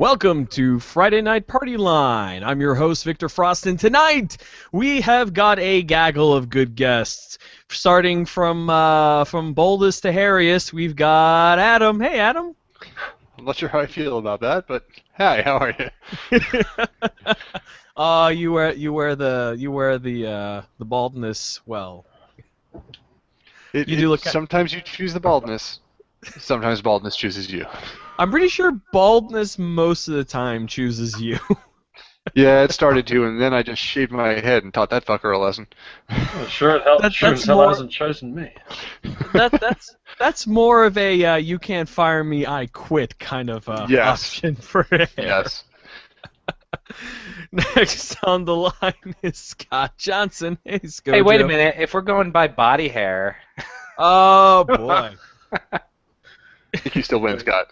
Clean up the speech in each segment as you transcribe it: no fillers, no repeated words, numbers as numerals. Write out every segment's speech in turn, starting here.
Welcome to Friday Night Party Line. I'm your host, Victor Frost, and tonight we have got a gaggle of good guests. Starting from boldest to hairiest, we've got Adam. Hey, Adam. I'm not sure how I feel about that, but hi, how are you? You wear the baldness well. Sometimes you choose the baldness. Sometimes baldness chooses you. I'm pretty sure baldness most of the time chooses you. Yeah, it started to, and then I just shaved my head and taught that fucker a lesson. Well, sure it helps. Sure as hell hasn't chosen me. That's more of a you can't fire me, I quit kind of option for him. Yes. Next on the line is Scott Johnson. Hey, Scott. Hey, wait a minute. If we're going by body hair. Oh boy. I think you still win, Scott.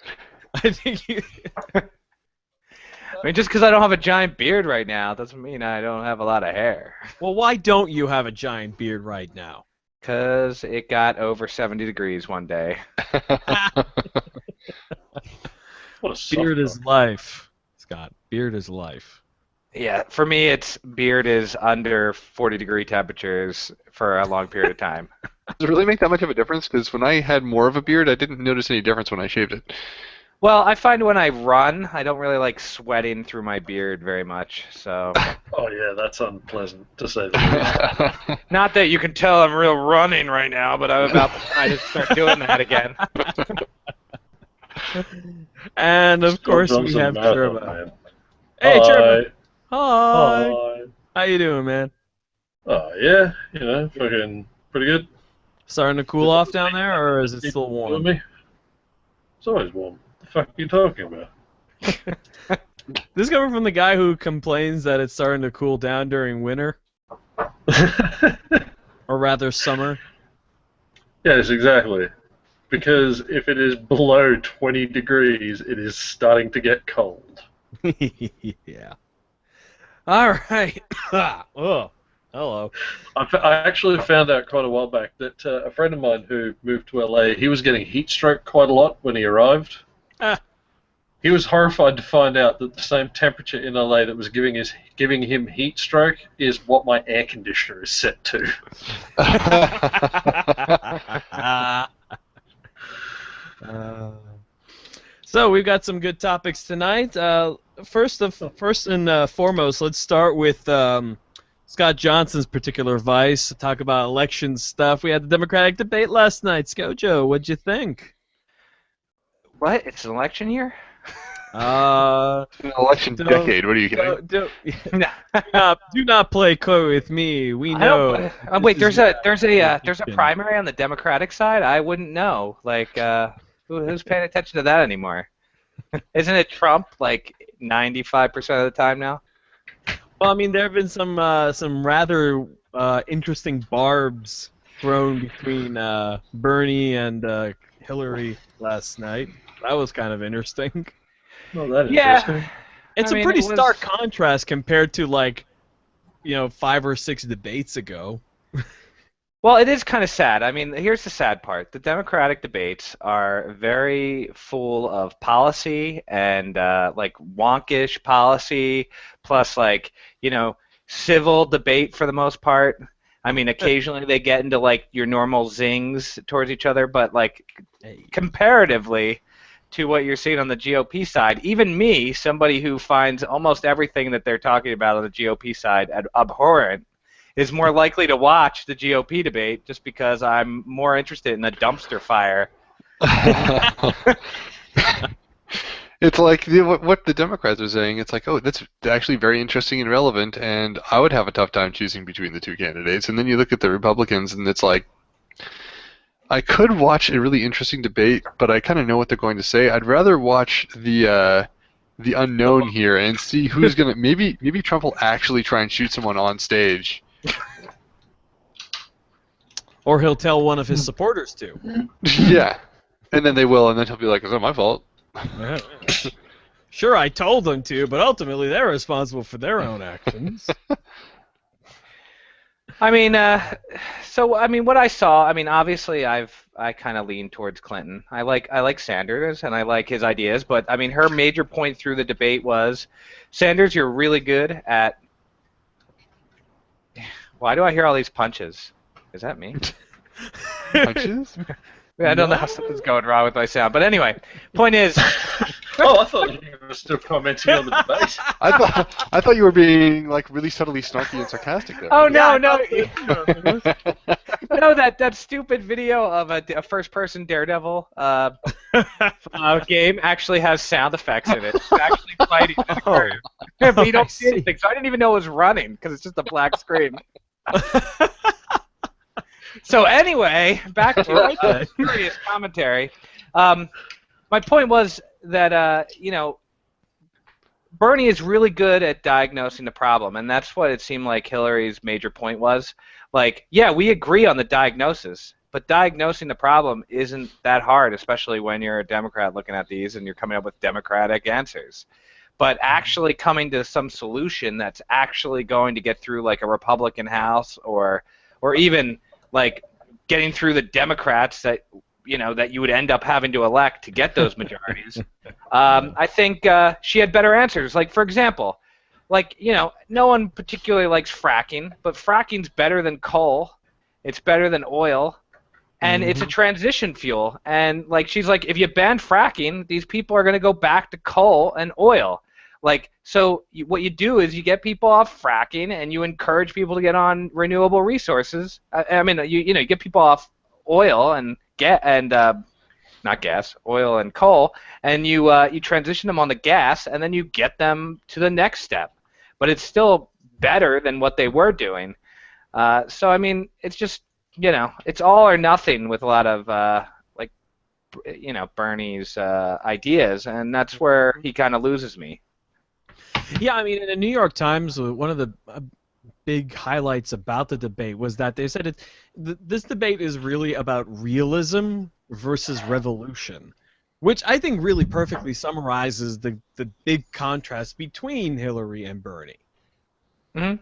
I think you. I mean, just because I don't have a giant beard right now doesn't mean I don't have a lot of hair. Well, why don't you have a giant beard right now? Because it got over 70 degrees one day. What a Beard is life, Scott. Beard is life. Yeah, for me, it's beard is under 40-degree temperatures for a long period of time. Does it really make that much of a difference? Because when I had more of a beard, I didn't notice any difference when I shaved it. Well, I find when I run, I don't really like sweating through my beard very much, so... Oh, yeah, that's unpleasant, to say the least. Not that you can tell I'm real running right now, but I'm about to try to start doing that again. And, of course, we have Marathon, Turbo. man. Hey, Hi. Turbo. Hi. Hi. How you doing, man? Oh, yeah, fucking pretty good. Starting to cool off down there, or is it still With warm? me? It's always warm. What the fuck are you talking about? This is coming from the guy who complains that it's starting to cool down during winter, or rather summer. Yes, exactly. Because if it is below 20 degrees, it is starting to get cold. Yeah. All right. Oh, hello. I actually found out quite a while back that a friend of mine who moved to LA, he was getting heat stroke quite a lot when he arrived. Ah. He was horrified to find out that the same temperature in LA that was giving him heat stroke is what my air conditioner is set to. So we've got some good topics tonight. First and foremost, let's start with Scott Johnson's particular vice. Talk about election stuff. We had the Democratic debate last night. Scojo, what'd you think? What? It's an election year? An election decade, what are you kidding? Do not play coy with me. We know. Wait, there's a primary on the Democratic side? I wouldn't know. Like, who's paying attention to that anymore? Isn't it Trump like 95% of the time now? Well, I mean, there have been some rather interesting barbs thrown between Bernie and Hillary last night. That was kind of interesting. Well, that is interesting. It's a pretty stark contrast compared to 5 or 6 debates ago. Well, it is kind of sad. I mean, here's the sad part. The Democratic debates are very full of policy and wonkish policy, plus civil debate for the most part. I mean, occasionally they get into your normal zings towards each other, but comparatively to what you're seeing on the GOP side, even me, somebody who finds almost everything that they're talking about on the GOP side abhorrent, is more likely to watch the GOP debate just because I'm more interested in the dumpster fire. It's like what the Democrats are saying. It's like, oh, that's actually very interesting and relevant, and I would have a tough time choosing between the two candidates. And then you look at the Republicans, and it's like, I could watch a really interesting debate, but I kind of know what they're going to say. I'd rather watch the unknown here and see who's gonna. Maybe Trump will actually try and shoot someone on stage. Or he'll tell one of his supporters to. Yeah, and then they will, and then he'll be like, "It's not my fault." Sure, I told them to, but ultimately they're responsible for their own actions. I mean, what I saw. I mean, obviously, I kind of lean towards Clinton. I like Sanders and I like his ideas, but I mean, her major point through the debate was, Sanders, you're really good at. Why do I hear all these punches? Is that me? Punches? I don't know how something's going wrong with my sound, but anyway, point is. Oh, I thought you were still commenting on the debate. I thought you were being like really subtly snarky and sarcastic there. Oh no, Yeah, no, no! That stupid video of a first-person Daredevil game actually has sound effects in it. It's actually fighting. Oh, But you don't see see. anything, so I didn't even know it was running because it's just a black screen. So anyway, back to Okay. serious commentary. My point was that Bernie is really good at diagnosing the problem, and that's what it seemed like Hillary's major point was. Like, yeah, we agree on the diagnosis, but diagnosing the problem isn't that hard, especially when you're a Democrat looking at these and you're coming up with Democratic answers. But actually coming to some solution that's actually going to get through like a Republican House or even like getting through the Democrats that that you would end up having to elect to get those majorities. I think she had better answers. Like, for example, no one particularly likes fracking, but fracking's better than coal. It's better than oil, and it's a transition fuel. And like, she's like, if you ban fracking, these people are going to go back to coal and oil. Like, so what you do is you get people off fracking, and you encourage people to get on renewable resources. I mean, you get people off oil and not gas, oil and coal, and you transition them on the gas, and then you get them to the next step. But it's still better than what they were doing. So I mean, it's just it's all or nothing with a lot of Bernie's ideas, and that's where he kind of loses me. Yeah, I mean, in the New York Times, one of the big highlights about the debate was that they said this debate is really about realism versus revolution, which I think really perfectly summarizes the big contrast between Hillary and Bernie. Mm-hmm.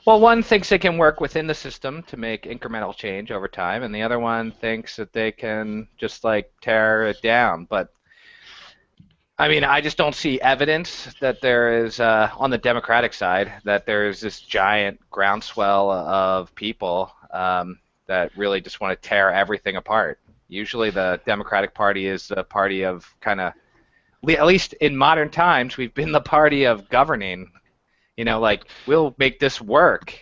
Well, one thinks they can work within the system to make incremental change over time, and the other one thinks that they can just like tear it down. But I mean, I just don't see evidence that there is, on the Democratic side, that there is this giant groundswell of people that really just want to tear everything apart. Usually the Democratic Party is the party of kind of, at least in modern times, we've been the party of governing. Like, we'll make this work.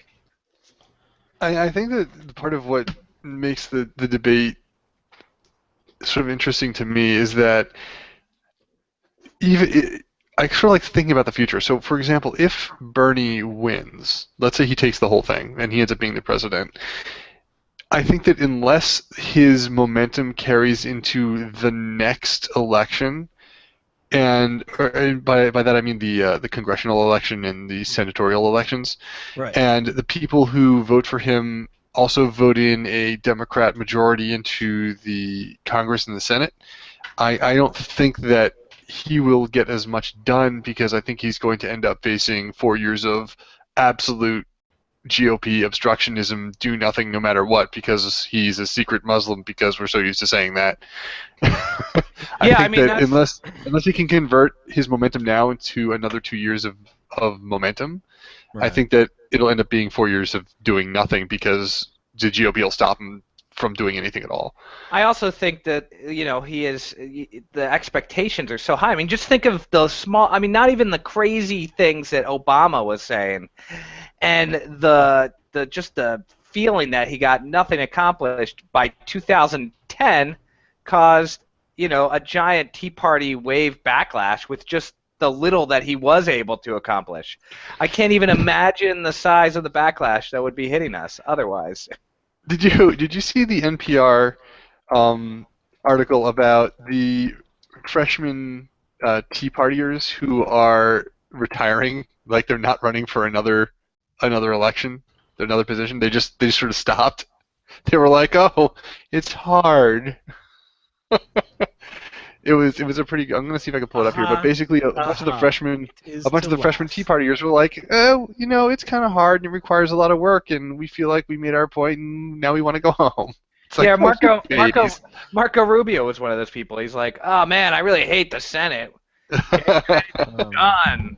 I think that part of what makes the debate sort of interesting to me is that I sort of like thinking about the future. So, for example, if Bernie wins, let's say he takes the whole thing and he ends up being the president, I think that unless his momentum carries into the next election, and by that I mean the congressional election and the senatorial elections, Right. and the people who vote for him also vote in a Democrat majority into the Congress and the Senate, I don't think that he will get as much done because I think he's going to end up facing 4 years of absolute GOP obstructionism, do nothing no matter what, because he's a secret Muslim, because we're so used to saying that. I think that unless he can convert his momentum now into another 2 years of momentum, Right. I think that it'll end up being 4 years of doing nothing because the GOP will stop him from doing anything at all. I also think that he is, the expectations are so high. I mean, just think of those small. I mean, not even the crazy things that Obama was saying, and the feeling that he got nothing accomplished by 2010 caused a giant Tea Party wave backlash with just the little that he was able to accomplish. I can't even imagine the size of the backlash that would be hitting us otherwise. Did you see the NPR article about the freshman Tea Partiers who are retiring? Like, they're not running for another election, another position. They just sort of stopped. They were like, "Oh, it's hard." It was a pretty. I'm gonna see if I can pull it up here, but basically a bunch of the freshmen, Is a bunch to of the freshman laugh. Tea Partiers were like, oh, it's kind of hard and it requires a lot of work, and we feel like we made our point, and now we want to go home. It's like, Yeah, oh, you Marco babies. Marco Rubio was one of those people. He's like, oh man, I really hate the Senate. Um, Done.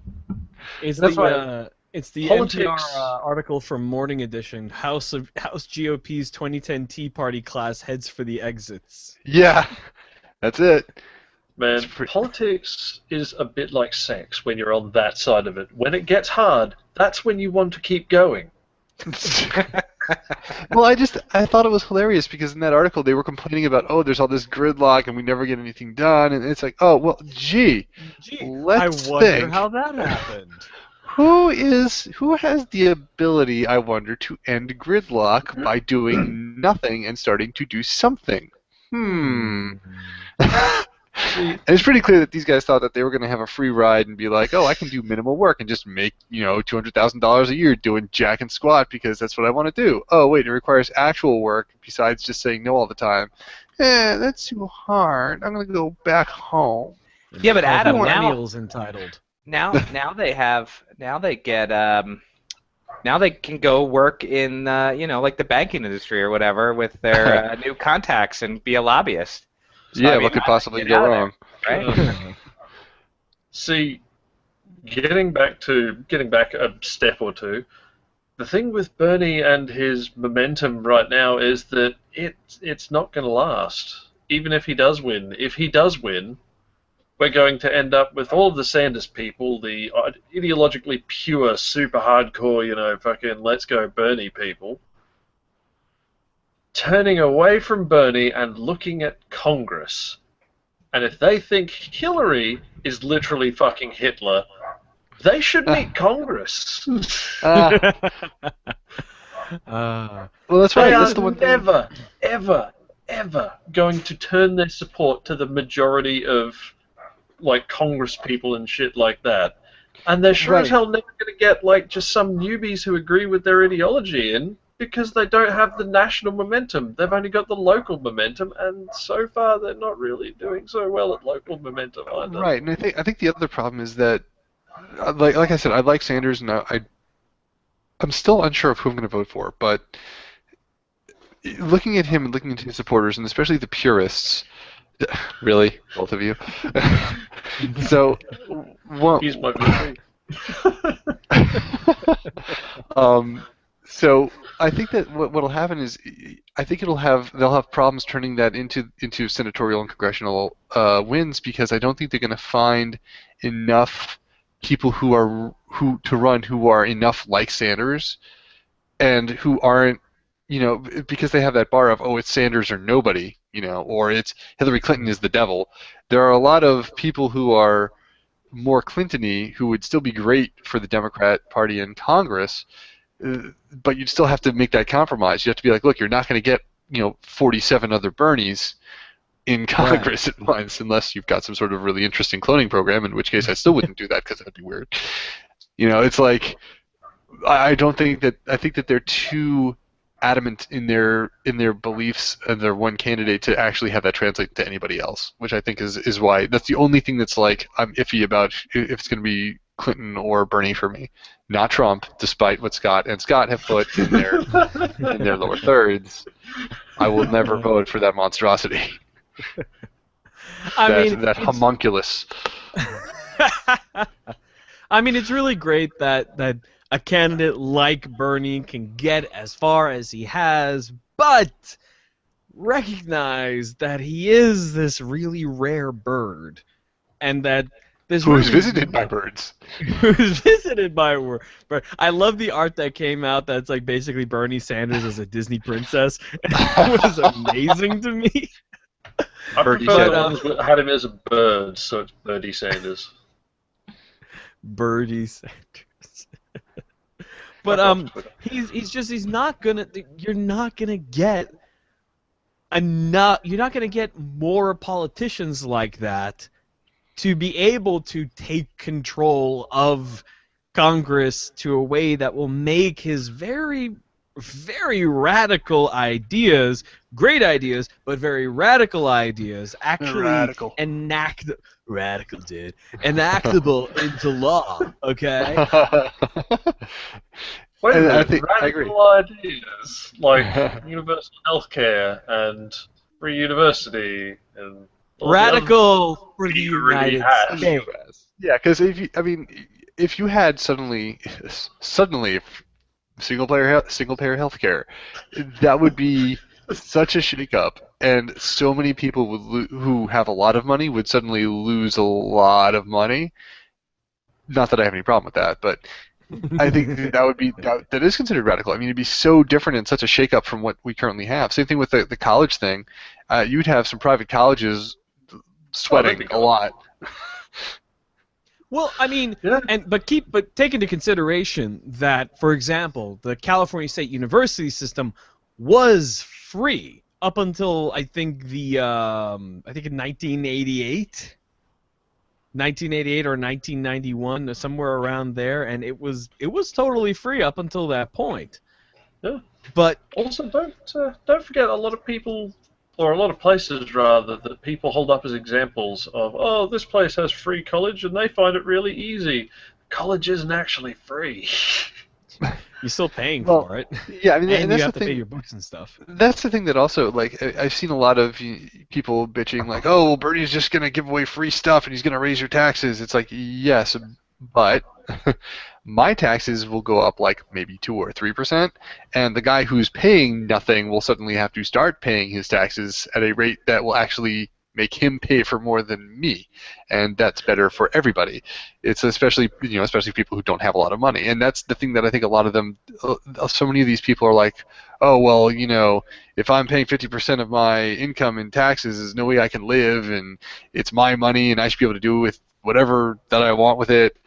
It's That's the why it's the Politics. NPR article from Morning Edition. House GOP's 2010 Tea Party class heads for the exits. Yeah, that's it. Man, It's pre- politics is a bit like sex when you're on that side of it. When it gets hard, that's when you want to keep going. Well, I thought it was hilarious because in that article they were complaining about, oh, there's all this gridlock and we never get anything done, and it's like, oh, well, gee, Gee, let's I wonder think. how that happened. Who has the ability, I wonder, to end gridlock by doing nothing and starting to do something? And it's pretty clear that these guys thought that they were going to have a free ride and be like, oh, I can do minimal work and just make, $200,000 a year doing jack and squat because that's what I want to do. Oh, wait, it requires actual work besides just saying no all the time. That's too hard. I'm going to go back home. Yeah, but Adam, Millennials entitled. now they can go work in like the banking industry or whatever with their new contacts and be a lobbyist. So, Yeah, I mean, what could possibly get go out of wrong? there, right? See, getting back a step or two, the thing with Bernie and his momentum right now is that it's not going to last. Even if he does win. If he does win, we're going to end up with all of the Sanders people, the ideologically pure, super hardcore, fucking let's go Bernie people, turning away from Bernie and looking at Congress. And if they think Hillary is literally fucking Hitler, they should meet Congress. Well, that's right. They That's are the one thing. never, ever, ever going to turn their support to the majority of Congress people and shit like that. And they're sure as Right. hell never going to get just some newbies who agree with their ideology in because they don't have the national momentum. They've only got the local momentum, and so far they're not really doing so well at local momentum either. Right, and I think the other problem is that, like I said, I like Sanders, and I'm still unsure of who I'm going to vote for. But looking at him and looking at his supporters, and especially the purists, really, both of you. So, He's my VP. So I think that what'll happen is I think they'll have problems turning that into senatorial and congressional wins because I don't think they're going to find enough people who are enough like Sanders and who aren't because they have that bar of it's Sanders or nobody or it's Hillary Clinton is the devil. There are a lot of people who are more Clinton-y who would still be great for the Democrat Party in Congress. But you'd still have to make that compromise. You have to be like, look, you're not going to get 47 other Bernies in Congress at once unless you've got some sort of really interesting cloning program, in which case I still wouldn't do that because that'd be weird. It's like I think that they're too adamant in their beliefs and their one candidate to actually have that translate to anybody else, which I think is why that's the only thing that's I'm iffy about if it's going to be Clinton or Bernie for me, not Trump, despite what Scott have put in their lower thirds. I will never vote for that monstrosity. That homunculus. I mean, it's really great that a candidate like Bernie can get as far as he has, but recognize that he is this really rare bird, and that who's visited by birds. Who's visited by bird. I love the art that came out that's basically Bernie Sanders as a Disney princess. It was amazing to me. I prefer the ones that had him as a bird, so it's Birdie Sanders. Birdie Sanders. But he's not gonna. You're not gonna get enough. You're not gonna get more politicians like that to be able to take control of Congress to a way that will make his very very radical ideas, great ideas, but very radical ideas actually Radical. enactable into law. Okay. Wait a And I minute, think I agree. radical ideas like universal healthcare and free university and all the other Radical for the we already United have. States. Yeah, because if you had suddenly single payer healthcare, that would be such a shakeup, and so many people who have a lot of money would suddenly lose a lot of money. Not that I have any problem with that, but I think that would be that is considered radical. I mean, it'd be so different and such a shakeup from what we currently have. Same thing with the college thing. You'd have some private colleges sweating a lot. Well, I mean, Yeah. but take into consideration that, for example, the California State University system was free up until I think in 1988 or 1991, somewhere around there, and it was totally free up until that point. Yeah. But Also, don't forget a lot of people, or a lot of places rather, that people hold up as examples of, oh, this place has free college and they find it really easy. College isn't actually free. you're still paying Well, for it, Yeah, I mean, and and you that's have the to pay thing. your books and stuff. That's the thing that also, like, I've seen a lot of people bitching, like, oh, well, Bernie's just going to give away free stuff and he's going to raise your taxes. It's like, yes, but my taxes will go up like maybe 2 or 3%, and the guy who's paying nothing will suddenly have to start paying his taxes at a rate that will actually make him pay for more than me, and that's better for everybody. It's especially people who don't have a lot of money, and that's the thing that I think a lot of them, so many of these people are like, oh well, if I'm paying 50% of my income in taxes, there's no way I can live, and it's my money, and I should be able to do with whatever that I want with it.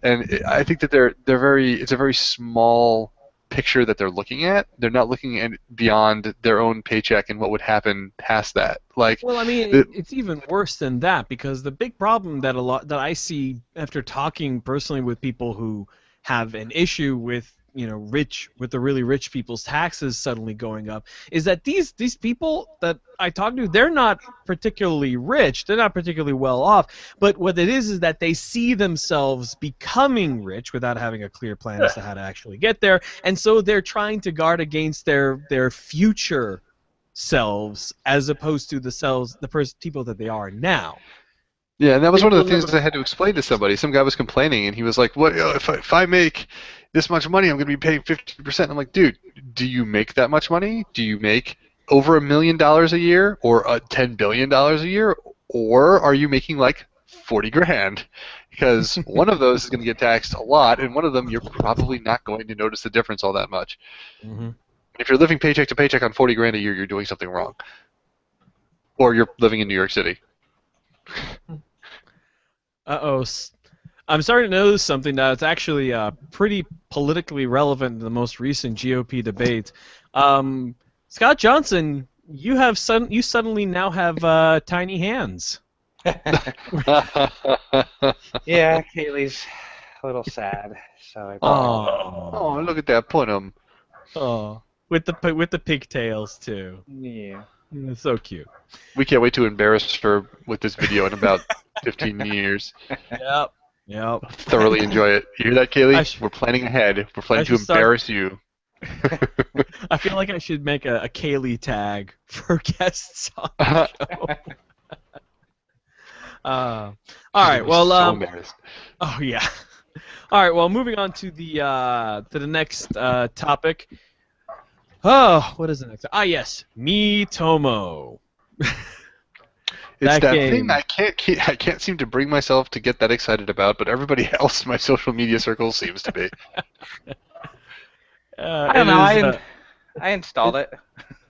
And I think that it's a very small picture that they're looking at. They're not looking at beyond their own paycheck and what would happen past that. Like, Well, I mean, the- it's even worse than that, because the big problem that I see after talking personally with people who have an issue with with the really rich people's taxes suddenly going up is that these people that I talk to, they're not particularly rich, they're not particularly well off, but what it is that they see themselves becoming rich without having a clear plan as to how to actually get there, and so they're trying to guard against their future selves as opposed to the people that they are now. Yeah, and that was one of the People things I had to explain to somebody. Some guy was complaining, and he was like, "What if I make this much money? I'm going to be paying 50%." I'm like, "Dude, do you make that much money? Do you make over $1 million a year, or $10 billion a year, or are you making like 40 grand?" Because one of those is going to get taxed a lot, and one of them you're probably not going to notice the difference all that much. Mm-hmm. If you're living paycheck to paycheck on 40 grand a year, you're doing something wrong, or you're living in New York City. Uh-oh. I'm starting to notice something that's actually pretty politically relevant in the most recent GOP debate. Scott Johnson, you suddenly now have tiny hands. Yeah, Kaylee's a little sad, so I Oh, look at that punim. Oh, with the pigtails too. yeah. It's so cute. We can't wait to embarrass her with this video in about 15 years. Yep. Thoroughly enjoy it. You hear that, Kaylee? I We're planning ahead. We're planning to should start- embarrass you. I feel like I should make a Kaylee tag for guests on the show. All right. Well. so embarrassed. Oh yeah. All right. Well, moving on to the next topic. Oh, what is the next? Yes, Miitomo. It's that game. thing I can't seem to bring myself to get that excited about, but everybody else in my social media circles seems to be. I don't know. I installed it.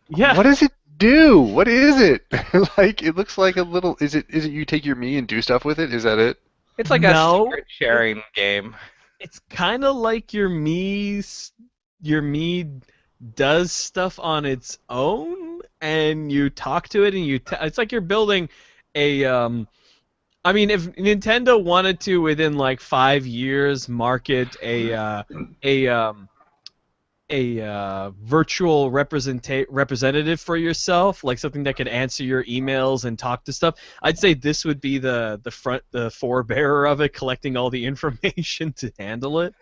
Yeah. What does it do? What is it? Like, it looks like a little. Is it you take your Mii and do stuff with it? Is that it? It's like No. a secret sharing game. It's kind of like your Mii does stuff on its own, and you talk to it, and it's like you're building a. I mean, if Nintendo wanted to, within like 5 years, market virtual representative for yourself, like something that could answer your emails and talk to stuff, I'd say this would be the forebearer of it, collecting all the information to handle it.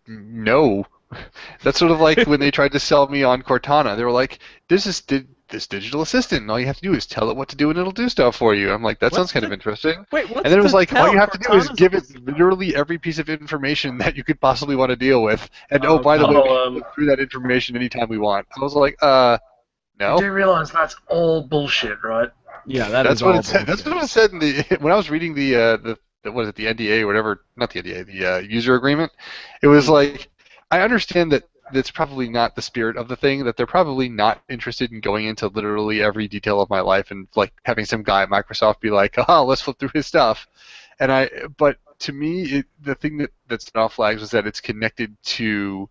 No. That's sort of like when they tried to sell me on Cortana. They were like, "This is this digital assistant, and all you have to do is tell it what to do, and it'll do stuff for you." I'm like, that sounds kind of interesting. Wait, what's And then it was the like, all tell? you have to do is Cortana's give it literally every piece of information that you could possibly want to deal with. And Oh, by the way, we oh, can look through that information anytime we want. I was like, You no. do realize that's all bullshit, right? Yeah, That's is what all it said. That's bullshit. what it said in the when I was reading the what is it, the NDA or whatever, not the NDA, the user agreement. It was like, I understand that that's probably not the spirit of the thing, that they're probably not interested in going into literally every detail of my life and like having some guy at Microsoft be like, "Oh, let's flip through his stuff." But to me, the thing that set off flags was that it's connected to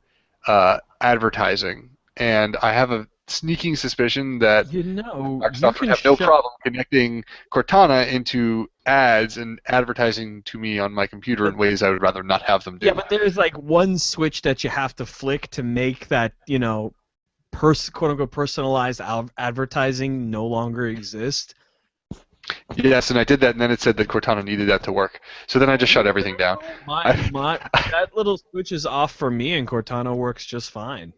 advertising, and I have a sneaking suspicion that You Microsoft can would have no shut- problem connecting Cortana into ads and advertising to me on my computer in ways I would rather not have them do. Yeah, but there's like one switch that you have to flick to make that, quote unquote personalized advertising no longer exist. Yes, and I did that, and then it said that Cortana needed that to work. So then I just shut everything down. That little switch is off for me, and Cortana works just fine.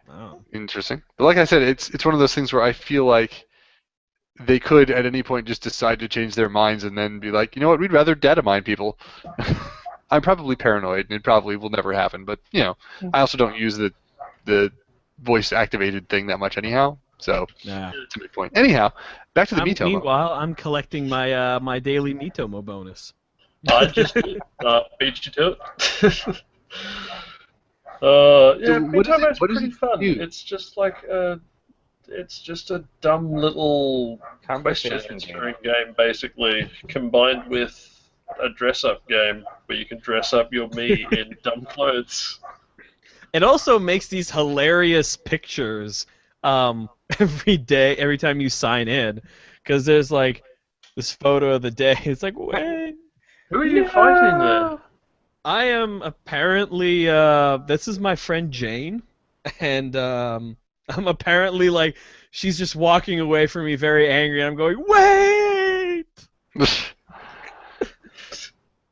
Oh. Interesting. But like I said, it's one of those things where I feel like they could at any point just decide to change their minds and then be like, you know what, we'd rather data mine people. I'm probably paranoid, and it probably will never happen. But I also don't use the voice activated thing that much anyhow. So Yeah. it's a good point. Anyhow, back to the Miitomo. Meanwhile, I'm collecting my my daily Miitomo bonus. I just beat you to it. Yeah, what is it- Miitomo's what does pretty it fun. do? It's just like it's just a dumb little question Conversation answering game, basically, combined with a dress-up game where you can dress up your me in dumb clothes. It also makes these hilarious pictures every day, every time you sign in, because there's like this photo of the day. It's like, wait, Who are you fighting there? I am apparently this is my friend Jane, and I'm apparently like she's just walking away from me very angry, and I'm going, wait.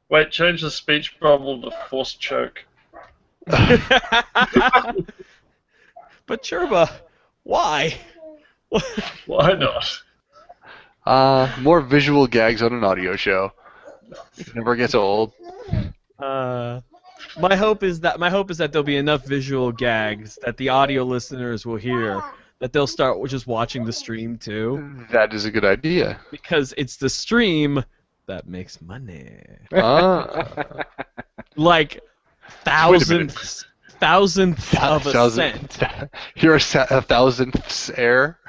Wait, change the speech bubble to forced choke. But Churba, why? Why not? More visual gags on an audio show. It never gets old. My hope is that there'll be enough visual gags that the audio listeners will hear that they'll start just watching the stream too, That is a good idea. because it's the stream that makes money. Ah. Like Wait a minute. thousandth of a cent. You're a thousandths heir.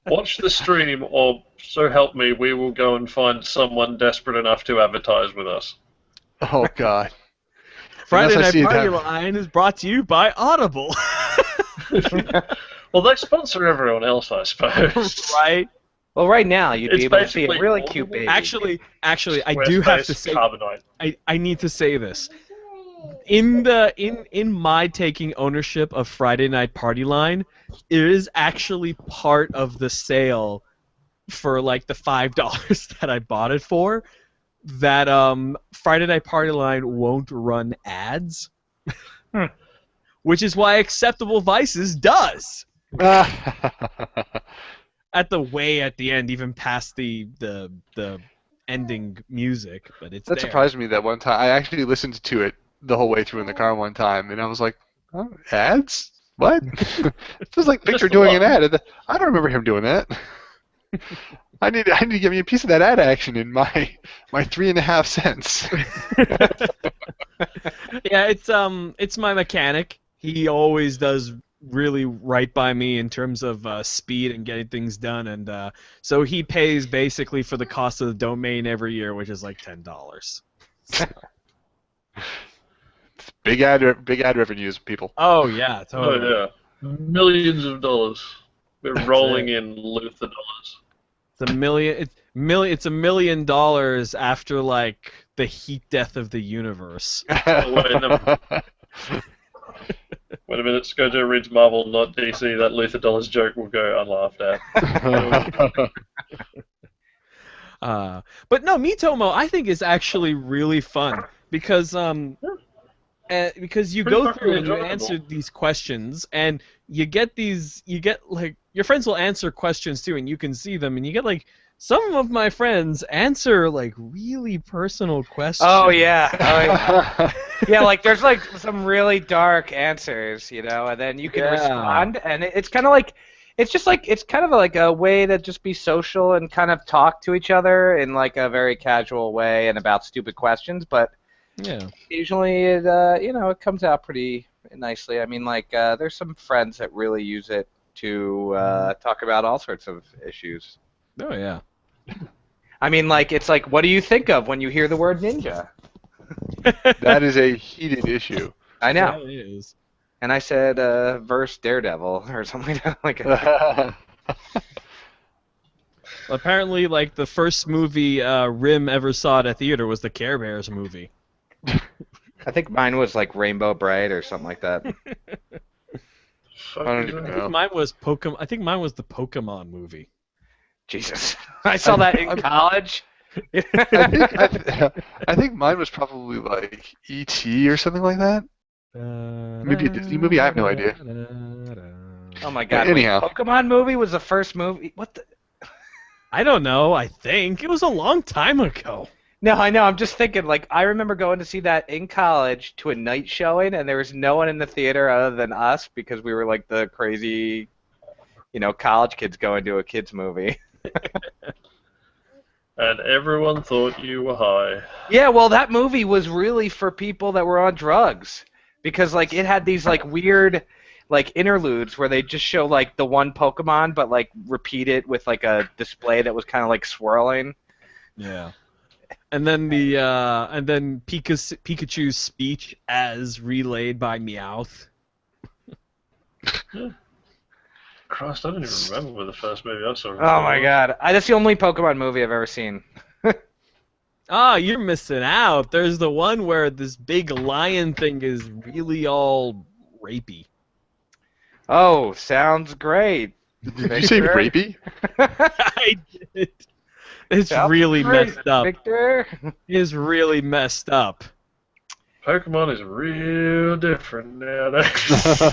Watch the stream, or so help me, we will go and find someone desperate enough to advertise with us. Oh God. Friday Unless I Night see it Party happen. Line is brought to you by Audible. Well, they sponsor everyone else, I suppose. Right? Well, right now you'd It's be able to see a basically really all cute the baby. Actually, I do have to Squarespace, say, Carbonite. I need to say this. In my taking ownership of Friday Night Party Line, it is actually part of the sale for like the $5 that I bought it for. That Friday Night Party Line won't run ads, which is why Acceptable Vices does. At the end, even past the ending music, but it's That there. surprised me that one time. I actually listened to it the whole way through in the car one time, and I was like, oh, ads? What? It was like Victor Just doing an one. ad. I don't remember him doing that. I need to give me a piece of that ad action in my 3.5 cents. Yeah, it's my mechanic. He always does really right by me in terms of speed and getting things done, and so he pays basically for the cost of the domain every year, which is like $10. Big ad revenues, people. Oh yeah, totally. Oh, yeah. Millions of dollars. We're That's rolling it. in Luther dollars. It's $1 million after like the heat death of the universe. Oh, wait, never- When a minute ScoJo reads Marvel, not DC, that Luther Dollars joke will go unlaughed at. But no, Miitomo I think is actually really fun because because you Pretty go fucking through and you enjoyable. answer these questions and you get like your friends will answer questions too and you can see them and you get like some of my friends answer like really personal questions. Oh yeah. Yeah, like there's like some really dark answers, you know, and then you can Yeah. respond, and it's kind of like, it's kind of like a way to just be social and kind of talk to each other in like a very casual way and about stupid questions, but Yeah. occasionally it, it comes out pretty nicely. I mean, like there's some friends that really use it to talk about all sorts of issues. Oh yeah. I mean, like it's like, what do you think of when you hear the word ninja? That is a heated issue. I know. Yeah, it is. And I said verse Daredevil or something like that. Apparently, like the first movie Rim ever saw at a theater was the Care Bears movie. I think mine was like Rainbow Bright or something like that. Fuck I don't is even that? know. I think mine was the Pokemon movie. Jesus. I saw that in college. I think mine was probably like E.T. or something like that. Maybe a Disney movie. I have no idea. Oh my god. Anyhow. Wait, Pokemon movie was the first movie? What the? I don't know. I think it was a long time ago. No, I know. I'm just thinking, like, I remember going to see that in college to a night showing, and there was no one in the theater other than us because we were like the crazy, college kids going to a kids movie. And everyone thought you were high. Yeah, well, that movie was really for people that were on drugs because, like, it had these like weird, like interludes where they just show like the one Pokemon, but like repeat it with like a display that was kind of like swirling. Yeah. And then Pikachu's speech as relayed by Meowth. Christ, I don't even remember the first movie I saw. Oh my god, that's the only Pokemon movie I've ever seen. Ah, you're missing out. There's the one where this big lion thing is really all rapey. Oh, sounds great. Did you say Victor? rapey? I did. It's Sounds really great, messed up. Victor. It's really messed up. Pokemon is real different nowadays.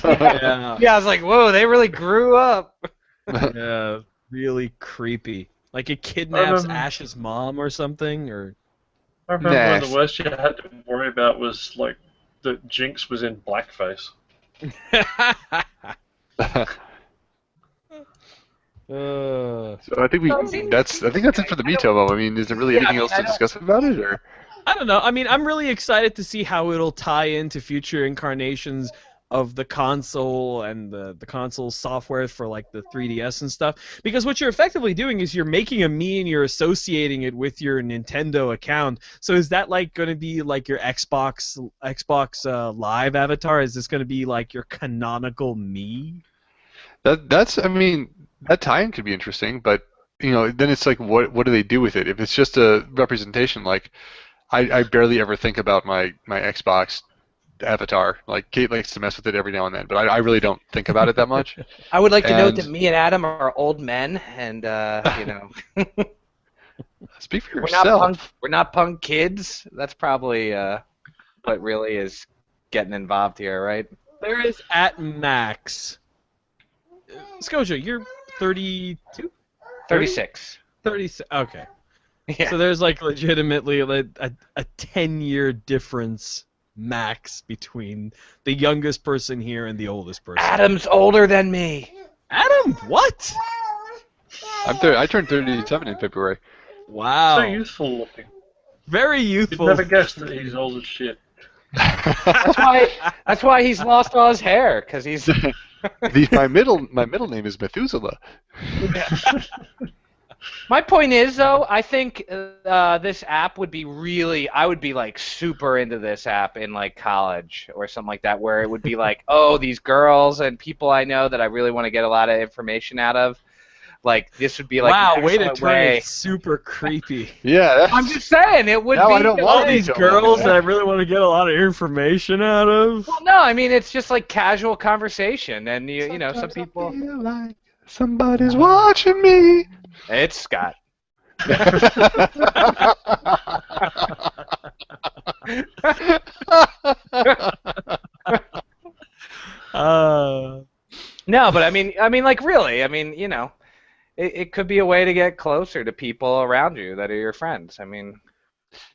Yeah. Yeah, I was like, whoa, they really grew up. Yeah. Really creepy. Like it kidnaps Um, Ash's mom or something, or I remember one of Nash. the worst you had to worry about was like that Jinx was in blackface. So I think that's it for the Miitomo. I mean, is there really anything else to discuss about it, or? I don't know. I mean, I'm really excited to see how it'll tie into future incarnations of the console and the console software for like the 3DS and stuff. Because what you're effectively doing is you're making a Mii and you're associating it with your Nintendo account. So is that like going to be like your Xbox Live avatar? Is this going to be like your canonical Mii? That's I mean, that tie-in could be interesting, but then it's like what do they do with it? If it's just a representation, like I barely ever think about my Xbox avatar. Like Kate likes to mess with it every now and then, but I really don't think about it that much. I would like to note And- that me and Adam are old men, and Speak for we're not yourself. punk. We're not punk kids. That's probably what really is getting involved here, right? There is at max. Scotia, you're 32? 36. 36. Okay. Yeah. So there's like legitimately a 10-year difference max between the youngest person here and the oldest person. Adam's older than me. Adam, what? I turned 37 in February. Wow. So youthful looking. Very You'd youthful. never guess that he's old as shit. That's why he's lost all his hair, because he's. My middle name is Methuselah. My point is, though, I think this app would be I would be like super into this app in like college or something like that, where it would be like, oh, these girls and people I know that I really want to get a lot of information out of. like this would be like wow, an way to excellent turn way. it super creepy. Yeah, that's, I'm just saying it would Now be. I don't All want these to girls go. that I really want to get a lot of information out of. Well, no, I mean it's just like casual conversation, and you know some Sometimes I people. feel like somebody's watching me. It's Scott. No, but I mean, like really, I mean, you know, it could be a way to get closer to people around you that are your friends. I mean,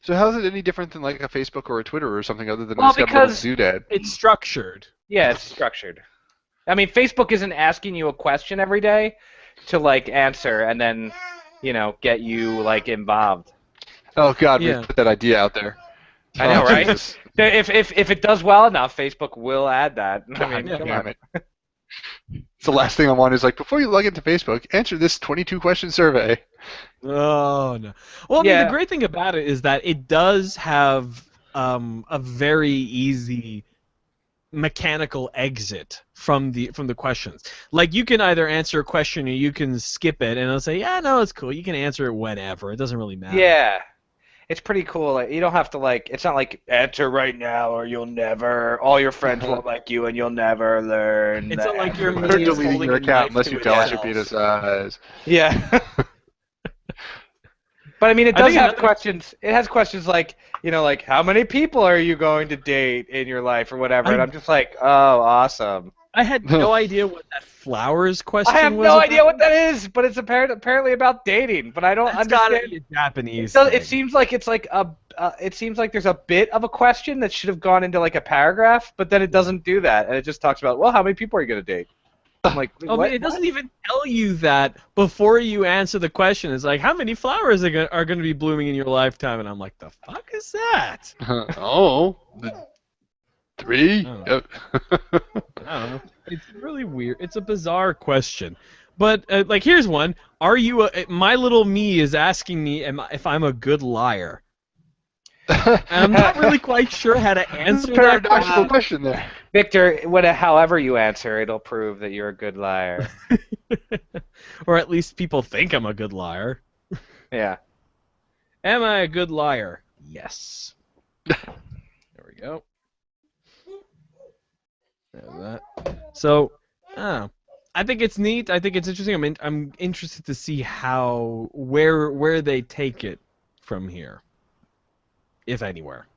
So how is it any different than like a Facebook or a Twitter or something other than Well, it's got a little because- doodad? It's structured. yeah, it's structured. I mean, Facebook isn't asking you a question every day to like answer and then, you know, get you like involved. Oh God, Yeah. we put that idea out there. I know, Oh, right? Jesus. If it does well enough, Facebook will add that. I mean, God come damn on. it. It's the last thing I want is like, before you log into Facebook, answer this 22-question survey. Oh no. Well, I mean, Yeah. the great thing about it is that it does have a very easy mechanical exit from the questions. Like you can either answer a question or you can skip it, and it'll say, "Yeah, no, it's cool. You can answer it whenever. It doesn't really matter." Yeah. It's pretty cool. Like, you don't have to like. It's not like answer right now or you'll never. All your friends won't like you and you'll never learn. It's that not like you're everyone We're He is deleting holding your a account knife unless to you his tell us your mouth. penis size. Yeah. But I mean, it I does think have another- questions. It has questions like, you know, like how many people are you going to date in your life or whatever. And I'm just like, oh, awesome. I had no idea what that flowers question I have was. no about. idea what that is, but it's apparently about dating. But I don't That's gotta understand. be a Japanese. So thing. it seems like it's like a. It seems like there's a bit of a question that should have gone into like a paragraph, but then it doesn't do that, and it just talks about, well, how many people are you gonna date? I'm like, I what? mean, it doesn't even tell you that before you answer the question. It's like, how many flowers are going to be blooming in your lifetime? And I'm like, the fuck is that? Oh, 3? Oh. I don't know. It's really weird. It's a bizarre question. But, like, here's one. Are you My little me is asking me if I'm a good liar. And I'm not really quite sure how to This is answer a that paradoxical question there. Victor, however you answer, it'll prove that you're a good liar. Or at least people think I'm a good liar. Yeah. Am I a good liar? Yes. There we go. There's that. So, I think it's neat. I think it's interesting. I'm interested to see where they take it from here, if anywhere.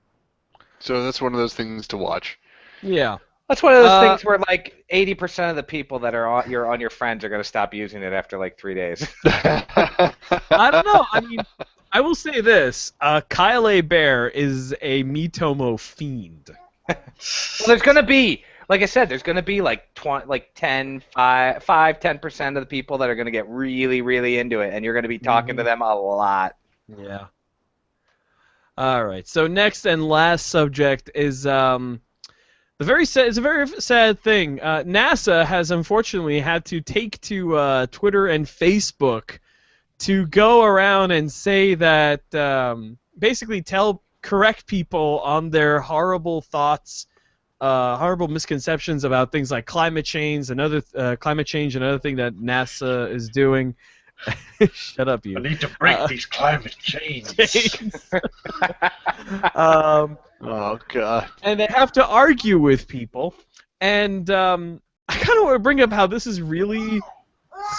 So that's one of those things to watch. Yeah. That's one of those things where like 80% of the people that are on your friends are going to stop using it after like 3 days. I don't know. I mean, I will say this: Kyle A. Bear is a Mitomo fiend. Well, there's going to be, like I said, there's going to be like 10% of the people that are going to get really, really into it, and you're going to be talking to them a lot. Yeah. All right. So next and last subject is it's a very sad thing. NASA has unfortunately had to take to Twitter and Facebook to go around and say that basically correct people on their horrible thoughts, horrible misconceptions about things like climate change and other thing that NASA is doing. Shut up, you. I need to break these climate chains. Oh God. And they have to argue with people. And I kind of want to bring up how this is really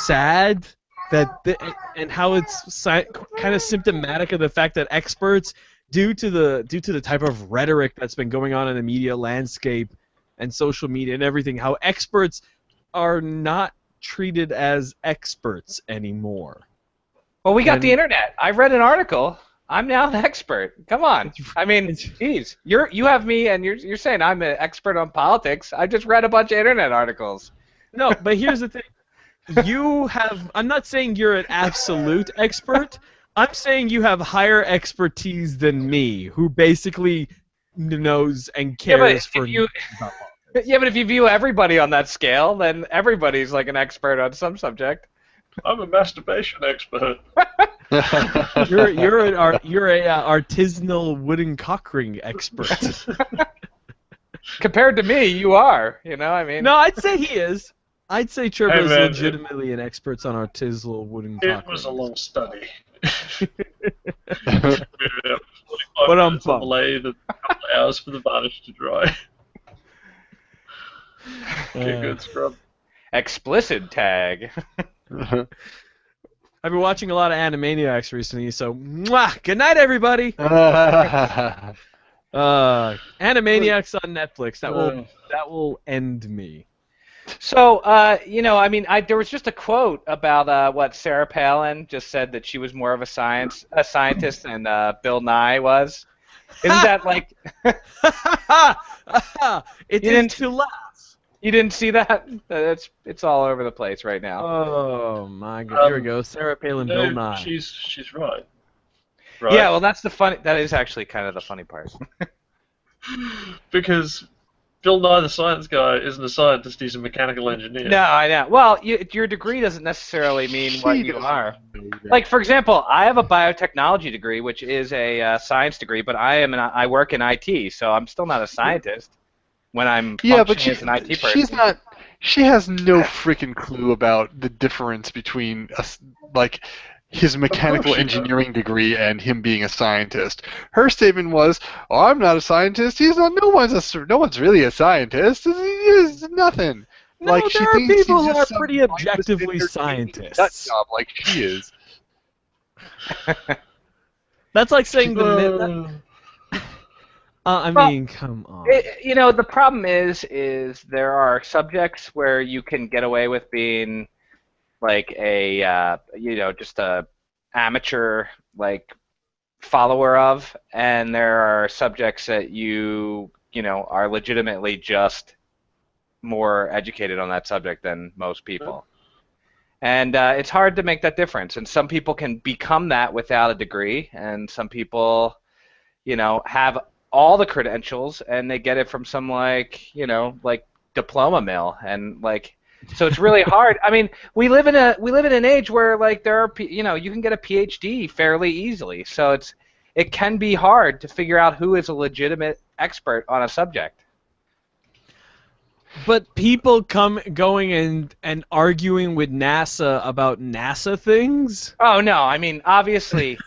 sad, and how it's kind of symptomatic of the fact that experts, due to the type of rhetoric that's been going on in the media landscape and social media and everything, how experts are not treated as experts anymore. Well, we got And- the internet. I read an article. I'm now an expert. Come on. I mean, geez, you have me, and you're saying I'm an expert on politics. I just read a bunch of internet articles. No, but here's the thing. I'm not saying you're an absolute expert. I'm saying you have higher expertise than me, who basically knows and cares for. Yeah, but if you view everybody on that scale, then everybody's like an expert on some subject. I'm a masturbation expert. You're a artisanal wooden cock ring expert. Compared to me, you are. You know, I mean. No, I'd say he is. I'd say Turbo Hey, is man, legitimately an expert on artisanal wooden cock It was a rings. long study. But I'm minutes on the lathe and a couple of hours for the varnish to dry. Get good scrub. Explicit tag. I've been watching a lot of Animaniacs recently, so mwah! Good night, everybody. Animaniacs on Netflix. That will end me. So, you know, I mean, there was just a quote about what Sarah Palin just said that she was more of a scientist than Bill Nye was. Isn't that like? It You is didn't- to laugh. You didn't see that? It's all over the place right now. Oh my God! Here we go. Sarah Palin, Bill No, Nye. she's right. Right? Yeah, well, that's the funny. That is actually kind of the funny part. Because Bill Nye the Science Guy isn't a scientist, he's a mechanical engineer. No, I know. Well, your degree doesn't necessarily mean what you are. Like, for example, I have a biotechnology degree, which is a science degree, but I work in IT, so I'm still not a scientist when I'm functioning as an IT person. she's not. She has no freaking clue about the difference between like his mechanical she does. engineering degree and him being a scientist. Her statement was, "Oh, I'm not a scientist. He's not. No one's really a scientist. He's nothing." No, Like, she there are thinks he's people who just are some pretty mindless objectively entertaining scientists. nut job like she is. That's like saying the. I Well, mean, come on. You know, the problem is there are subjects where you can get away with being like a you know, just a amateur like follower of, and there are subjects that you know are legitimately just more educated on that subject than most people. And it's hard to make that difference. And some people can become that without a degree, and some people, you know, have all the credentials and they get it from some like, you know, like diploma mill, and like, so it's really hard. I mean, we live in an age where like there are, you know, you can get a PhD fairly easily. So it can be hard to figure out who is a legitimate expert on a subject. But people going and arguing with NASA about NASA things? Oh no, I mean obviously.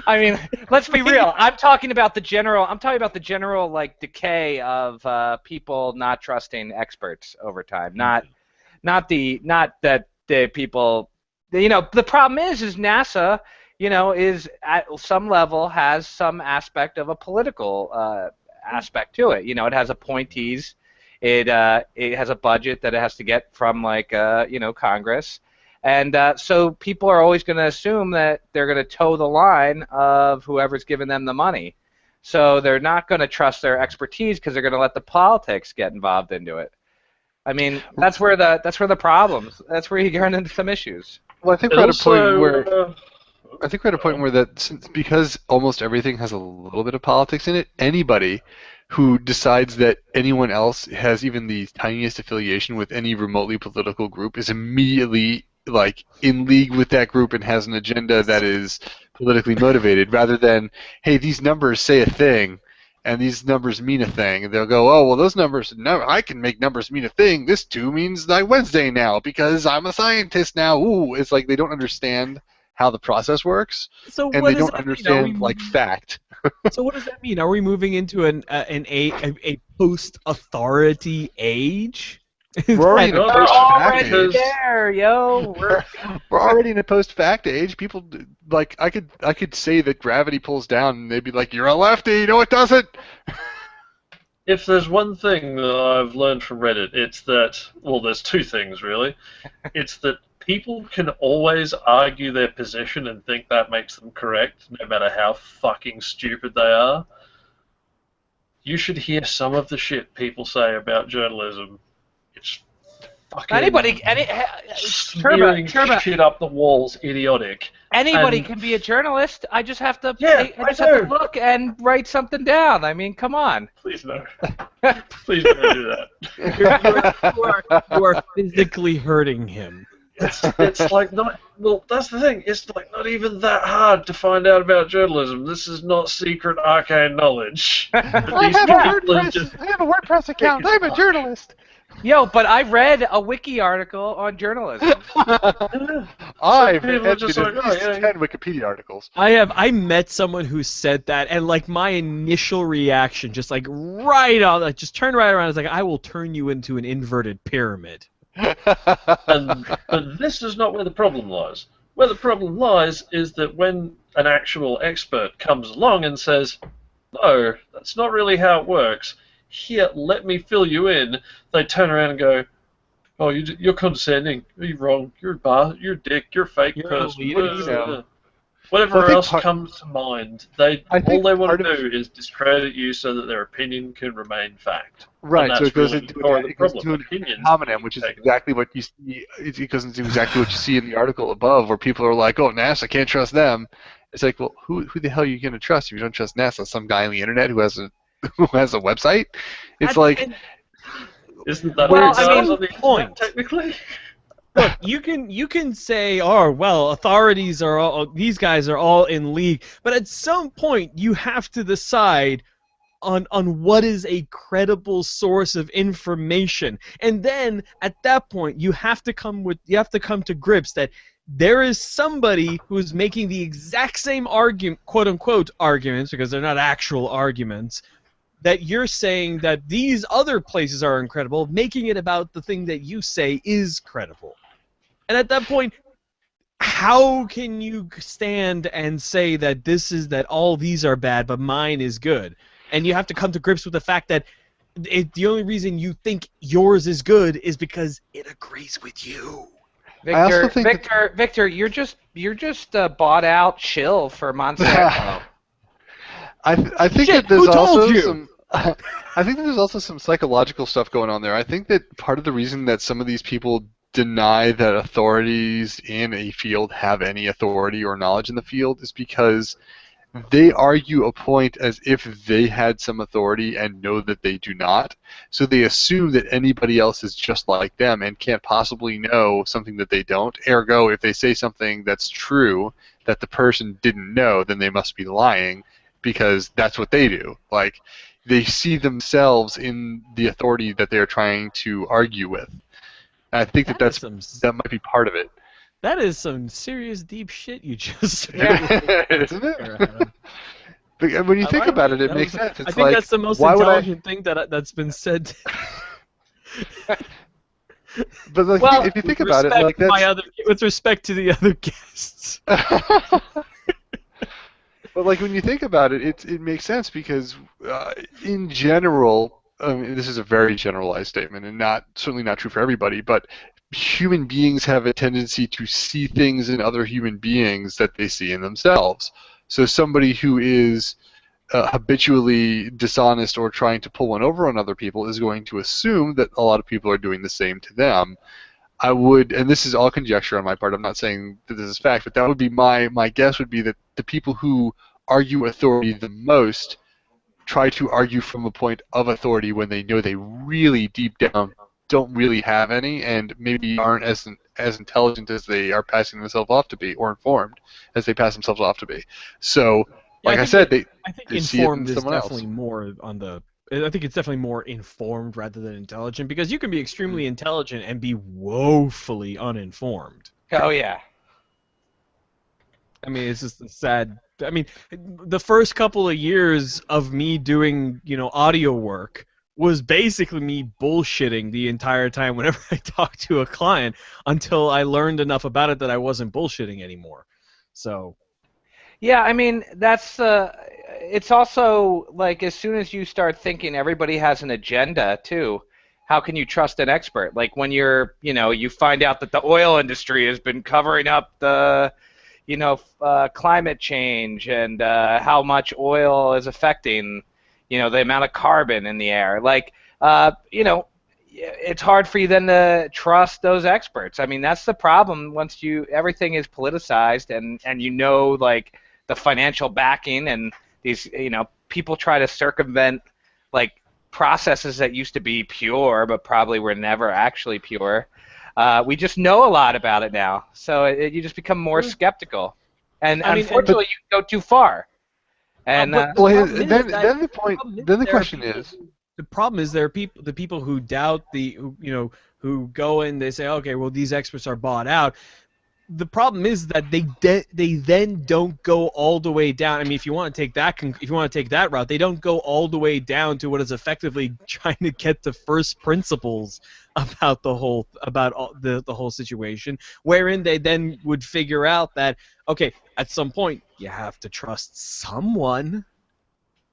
I mean, let's be real. I'm talking about the general like decay of people not trusting experts over time. Not that the people, you know, the problem is NASA, you know, is at some level has some aspect of a political aspect to it. You know, it has appointees. It has a budget that it has to get from like you know, Congress. And so people are always going to assume that they're going to toe the line of whoever's giving them the money. So they're not going to trust their expertise because they're going to let the politics get involved into it. I mean, that's where the problems. That's where you get into some issues. Well, I think we're at a point where because almost everything has a little bit of politics in it, anybody who decides that anyone else has even the tiniest affiliation with any remotely political group is immediately like in league with that group and has an agenda that is politically motivated, rather than, hey, these numbers say a thing and these numbers mean a thing. And they'll go, oh, well, those numbers, no, I can make numbers mean a thing. This 2 means like Wednesday now because I'm a scientist now. Ooh, it's like they don't understand how the process works, So and what they does don't that understand mean? like fact. So what does that mean? Are we moving into a post-authority age? We're already in a No, We're post-fact already age. there, yo. We're already in a post-fact age. People like I could say that gravity pulls down, and they'd be like, "You're a lefty." No, it doesn't. If there's one thing that I've learned from Reddit, it's that, well, there's two things really. It's that people can always argue their position and think that makes them correct, no matter how fucking stupid they are. You should hear some of the shit people say about journalism. It's fucking smearing Turbo. shit up the walls, idiotic. Anybody And- can be a journalist. I just have to Yeah, I just have I to know. look and write something down. I mean, come on. Please no. Please don't do that. You are physically hurting him. It's like not. Well, that's the thing. It's like not even that hard to find out about journalism. This is not secret arcane knowledge. But these people are just I have a WordPress account. I'm a journalist. Yo, but I read a wiki article on journalism. I've people are edited just at like, oh, least yeah. 10 Wikipedia articles. I met someone who said that, and like my initial reaction, just like right on, like just turned right around. It's like I will turn you into an inverted pyramid. But this is not where the problem lies. Where the problem lies is that when an actual expert comes along and says, no, that's not really how it works. Here, let me fill you in. They turn around and go, oh, you're condescending. You're wrong. You're you're a dick. You're a fake You're an person. elitist. Whatever Well, I think else comes to mind, I all think they want part to of- do is discredit you so that their opinion can remain fact. Right, And so that's it goes really into the core of the it goes problem. into an Opinions hominem, which is taken. exactly what you see. It goes into exactly what you see in the article above, where people are like, "Oh, NASA, can't trust them." It's like, well, who the hell are you going to trust if you don't trust NASA? Some guy on the internet who has a website? It's That's- like, and Isn't that Well, what I it mean, does on the point. internet, technically? look, you can say, oh well, authorities are all these guys are all in league, but at some point you have to decide on what is a credible source of information, and then at that point you have to come to grips that there is somebody who's making the exact same argument, quote unquote arguments, because they're not actual arguments, that you're saying that these other places are incredible, making it about the thing that you say is credible. And at that point, how can you stand and say that all these are bad, but mine is good? And you have to come to grips with the fact that the only reason you think yours is good is because it agrees with you. I also Victor, think Victor, you're just bought out shill for Monsanto. I think Shit, that there's who told also you? some. I think that there's also some psychological stuff going on there. I think that part of the reason that some of these people deny that authorities in a field have any authority or knowledge in the field is because they argue a point as if they had some authority and know that they do not. So they assume that anybody else is just like them and can't possibly know something that they don't. Ergo, if they say something that's true that the person didn't know, then they must be lying because that's what they do. Like, they see themselves in the authority that they're trying to argue with. And I think that that might be part of it. That is some serious deep shit you just said. Isn't it? But when you think about it, it makes sense. It's I think like, that's the most why would I? intelligent thing that's been said. But like, Well, if you think about it, like that's. With respect to the other guests. But like when you think about it, it makes sense because in general, this is a very generalized statement and certainly not true for everybody, but human beings have a tendency to see things in other human beings that they see in themselves. So somebody who is habitually dishonest or trying to pull one over on other people is going to assume that a lot of people are doing the same to them. I would, and this is all conjecture on my part, I'm not saying that this is fact, but that would be my guess would be that the people who argue authority the most try to argue from a point of authority when they know they really deep down don't really have any and maybe aren't as intelligent as they are passing themselves off to be, or informed as they pass themselves off to be. So, like I said, they see it in informed is someone else. definitely more on the. I think it's definitely more informed rather than intelligent, because you can be extremely intelligent and be woefully uninformed. Oh yeah. I mean, it's just a sad. I mean, the first couple of years of me doing, audio work was basically me bullshitting the entire time whenever I talked to a client until I learned enough about it that I wasn't bullshitting anymore. So. Yeah, I mean, that's it's also like as soon as you start thinking everybody has an agenda too, how can you trust an expert? Like when you find out that the oil industry has been covering up the climate change and how much oil is affecting, the amount of carbon in the air. Like, it's hard for you then to trust those experts. I mean, that's the problem. Once everything is politicized and like the financial backing and these, people try to circumvent like processes that used to be pure but probably were never actually pure. We just know a lot about it now, so you just become more skeptical, and unfortunately, you go too far. And then the question is, the problem is there are the people who doubt who go and they say, okay, well these experts are bought out. The problem is that they then don't go all the way down. I mean, if you want to take that route, they don't go all the way down to what is effectively trying to get to first principles about the whole situation, wherein they then would figure out that, okay, at some point you have to trust someone.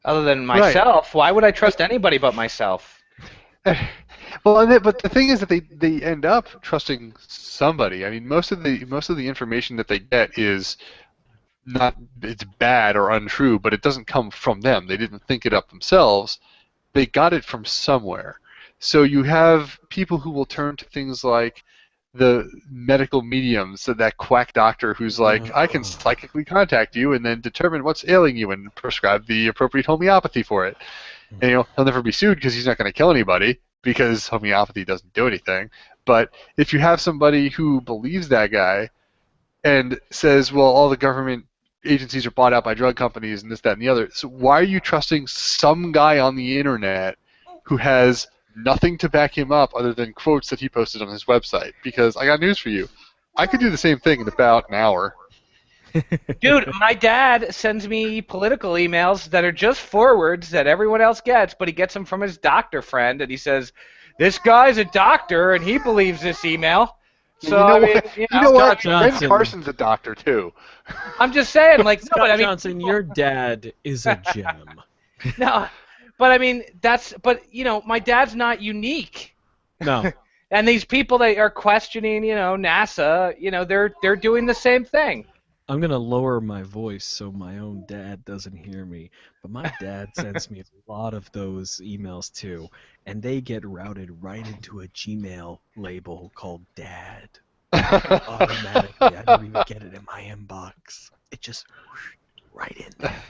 Other than myself, why would I trust anybody but myself? Well, but the thing is that they end up trusting somebody. I mean, most of the information that they get is it's bad or untrue, but it doesn't come from them. They didn't think it up themselves. They got it from somewhere. So you have people who will turn to things like the medical mediums, so that quack doctor who's like, I can psychically contact you and then determine what's ailing you and prescribe the appropriate homeopathy for it. And he'll never be sued because he's not going to kill anybody, because homeopathy doesn't do anything. But if you have somebody who believes that guy and says, well, all the government agencies are bought out by drug companies and this, that, and the other, so why are you trusting some guy on the internet who has nothing to back him up other than quotes that he posted on his website? Because I got news for you. I could do the same thing in about an hour. Dude, my dad sends me political emails that are just forwards that everyone else gets, but he gets them from his doctor friend, and he says, this guy's a doctor, and he believes this email. So, you know what? Ben Carson's a doctor, too. I'm just saying, like, no, but I mean, Johnson, your dad is a gem. No, but I mean, my dad's not unique. No. And these people that are questioning, NASA, they're doing the same thing. I'm going to lower my voice so my own dad doesn't hear me, but my dad sends me a lot of those emails too, and they get routed right into a Gmail label called Dad. Automatically. I don't even get it in my inbox. It just right in there.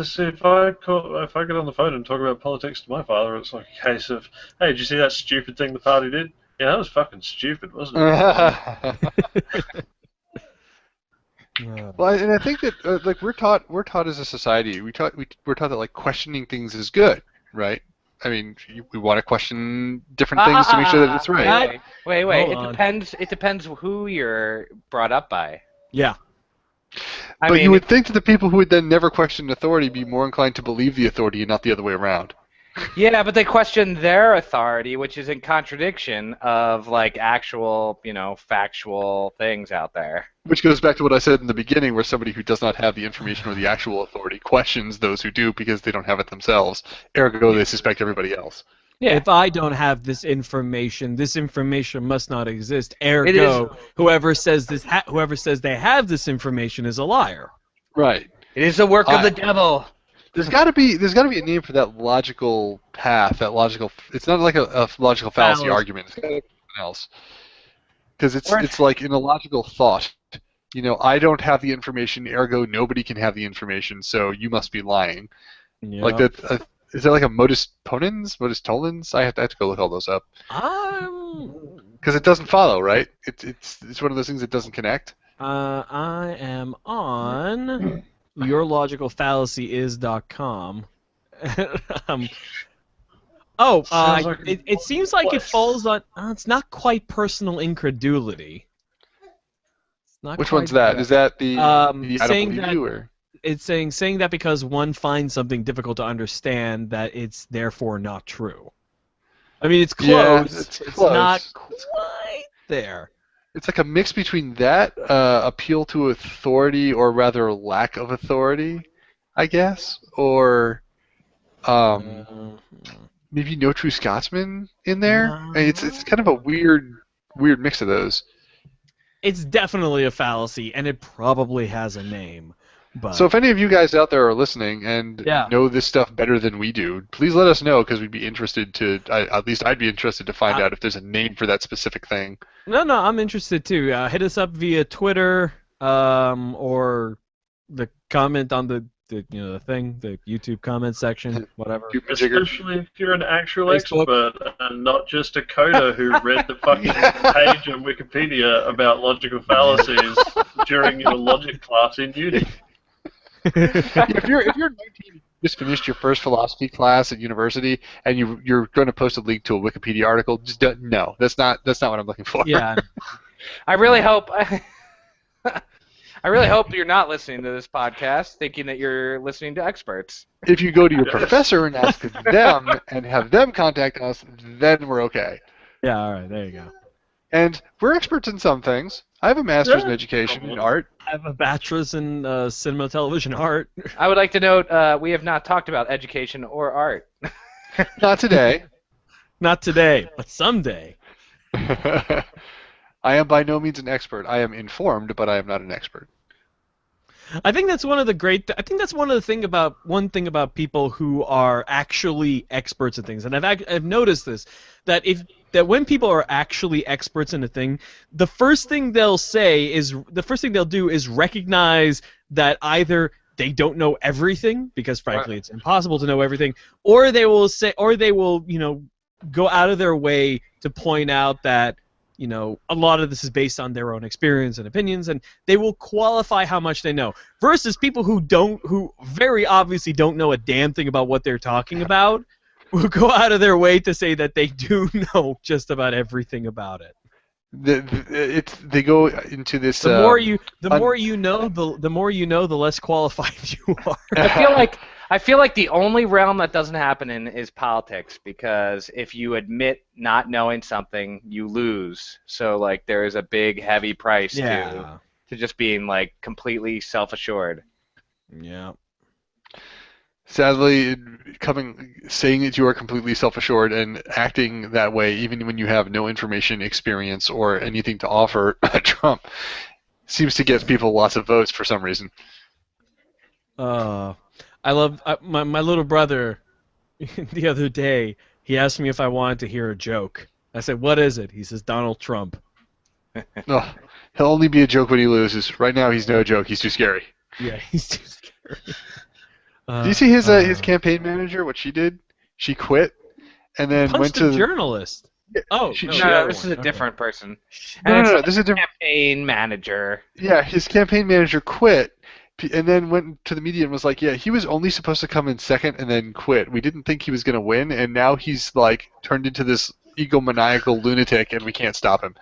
See, if I get on the phone and talk about politics to my father, it's like a case of, hey, did you see that stupid thing the party did? Yeah, that was fucking stupid, wasn't it? Well, and I think that we're taught as a society, we're taught that like questioning things is good, right? I mean, we want to question different things to make sure that it's right. Wait. It depends who you're brought up by. Yeah. But you would think that the people who would then never question authority be more inclined to believe the authority and not the other way around. Yeah, but they question their authority, which is in contradiction of like actual, factual things out there. Which goes back to what I said in the beginning, where somebody who does not have the information or the actual authority questions those who do because they don't have it themselves. Ergo, they suspect everybody else. Yeah. If I don't have this information must not exist. Ergo, whoever says they have this information is a liar. Right. It is the work of the devil. There's got to be a name for that logical path. It's not like a logical fallacy argument. It's got to be something else. Because it's like in a logical thought. I don't have the information, ergo nobody can have the information, so you must be lying. Yep. Like that. Is there like a modus ponens? Modus tollens? I have to go look all those up. Because it doesn't follow, right? It's one of those things that doesn't connect. I am on yourlogicalfallacyis.com. It seems like it falls on. It's not quite personal incredulity. Which one's that? Is that the I don't believe you, or? It's saying that because one finds something difficult to understand, that it's therefore not true. I mean, it's close. Yeah, it's close. Not quite there. It's like a mix between that appeal to authority, or rather lack of authority, I guess, or maybe No True Scotsman in there. I mean, it's kind of a weird mix of those. It's definitely a fallacy, and it probably has a name. But... So if any of you guys out there are listening and know this stuff better than we do, please let us know, because we'd be interested to, at least I'd be interested to find out if there's a name for that specific thing. No, I'm interested too. Hit us up via Twitter or the comment on the thing, the YouTube comment section, whatever. Especially if you're an actual expert and not just a coder who read the fucking page on Wikipedia about logical fallacies during your logic class in uni. If you're 19 just finished your first philosophy class at university and you're going to post a link to a Wikipedia article. Just don't, no, that's not what I'm looking for. Yeah. I really hope. I really hope you're not listening to this podcast thinking that you're listening to experts. If you go to your professor and ask them and have them contact us, then we're okay. Yeah. All right. There you go. And we're experts in some things. I have a master's in education in art. I have a bachelor's in cinema, television, art. I would like to note we have not talked about education or art. Not today. Not today, but someday. I am by no means an expert. I am informed, but I am not an expert. I think that's one of the great. I think that's one thing about people who are actually experts in things, and I've noticed this that when people are actually experts in a thing, the first thing they'll do is recognize that either they don't know everything because frankly it's impossible to know everything, or they will go out of their way to point out that a lot of this is based on their own experience and opinions, and they will qualify how much they know. Versus people who very obviously don't know a damn thing about what they're talking about, will go out of their way to say that they do know just about everything about it. They go into this. The more you know, the less qualified you are. I feel like the only realm that doesn't happen in is politics, because if you admit not knowing something, you lose. So like there is a big heavy price to just being like completely self-assured. Yeah. Sadly, saying that you are completely self-assured and acting that way, even when you have no information, experience, or anything to offer, Trump seems to get people lots of votes for some reason. I love my little brother. The other day, he asked me if I wanted to hear a joke. I said, "What is it?" He says, "Donald Trump." Oh, he'll only be a joke when he loses. Right now, he's no joke. He's too scary. Yeah, he's too scary. Do you see his campaign manager? What she did? She quit, and then went to the journalist. Oh, no, this is a different person. No, this is a different campaign manager. Yeah, his campaign manager quit, and then went to the media and was like, "Yeah, he was only supposed to come in second and then quit. We didn't think he was going to win, and now he's like turned into this egomaniacal lunatic, and we can't stop him."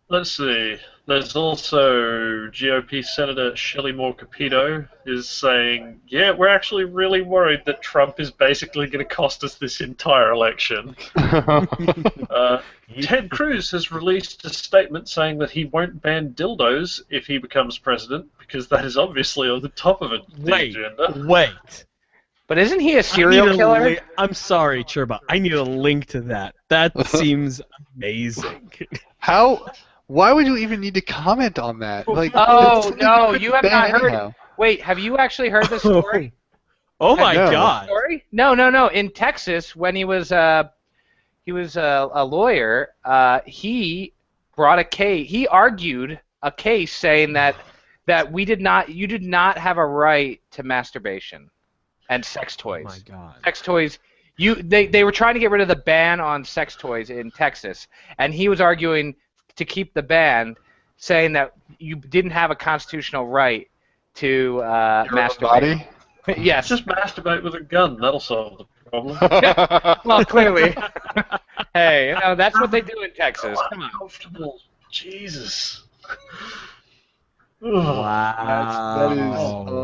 Let's see. There's also GOP Senator Shelley Moore Capito is saying, yeah, we're actually really worried that Trump is basically going to cost us this entire election. Ted Cruz has released a statement saying that he won't ban dildos if he becomes president, because that is obviously on the top of the agenda. Wait. But isn't he a serial killer? I'm sorry, Churba. I need a link to that. That seems amazing. Why would you even need to comment on that? Like, oh no, you have not heard. Anyhow. Wait, have you actually heard this story? Oh my God! Story? No. In Texas, when he was a lawyer, he brought a case. He argued a case saying that you did not have a right to masturbation and sex toys. Oh my God! Sex toys. They were trying to get rid of the ban on sex toys in Texas, and he was arguing to keep the ban, saying that you didn't have a constitutional right to masturbate. Yes. Just masturbate with a gun. That'll solve the problem. Well, clearly. Hey, that's what they do in Texas. Come on. Comfortable. Jesus. Wow. That is